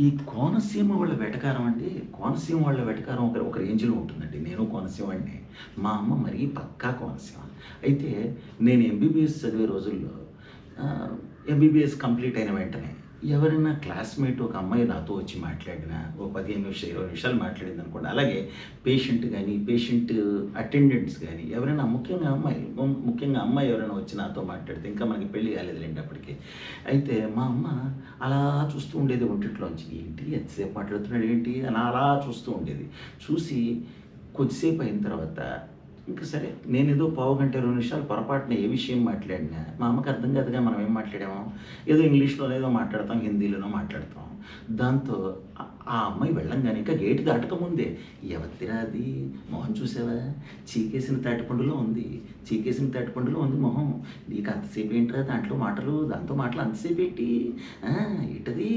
ఈ కోనసీమ వాళ్ళ వెటకారం అంటే, కోనసీమ వాళ్ళ వెటకారం ఒక రేంజ్‌లో ఉంటుందండి. నేను కోనసీమ వాడినే. మా అమ్మ మరీ పక్కా కోనసీమ. అయితే నేను ఎంబీబీఎస్ చదివే రోజుల్లో ఎంబీబీఎస్ కంప్లీట్ అయిన వెంటనే ఎవరైనా క్లాస్‌మేట్ ఒక అమ్మాయి నాతో వచ్చి మాట్లాడినా, ఓ 15 నిమిషాలు, 20 నిమిషాలు మాట్లాడిందనుకోండి. అలాగే పేషెంట్ గాని, పేషెంట్ అటెండెంట్స్ గాని, ఎవరైనా ముఖ్యంగా అమ్మాయి ఎవరైనా వచ్చి నాతో మాట్లాడితే, ఇంకా మనకి పెళ్లి కాలేదులెండి అప్పటికి. అయితే మా అమ్మ అలా చూస్తూ ఉండేది వంటిట్లోంచి. ఏంటి ఎంతసేపు మాట్లాడుతున్నాడు ఏంటి అని అలా చూస్తూ ఉండేది. చూసి కొద్దిసేపు అయిన తర్వాత ఇంక సరే నేనేదో పావుగంట, 20 నిమిషాలు పొరపాటున ఏ విషయం మాట్లాడినా మా అమ్మకి అర్థం కాదుగా మనం ఏం మాట్లాడామో. ఏదో ఇంగ్లీష్‌లోనో ఏదో మాట్లాడతాం, హిందీలోనో మాట్లాడతాం. దాంతో ఆ అమ్మాయి వెళ్ళంగానే ఇంకా గేట్ దాటకముందే, "ఎవత్తిరా అది? మొహం చూసావా? చీకేసిన తాటిపండులో ఉంది. చీకేసిన తాటిపండులో ఉంది మొహం. నీకు అంతసేపు ఏంట్రా దాంట్లో మాటలు, దాంతో మాటలు అంతసేపేంటి? ఆ! ఏటది?"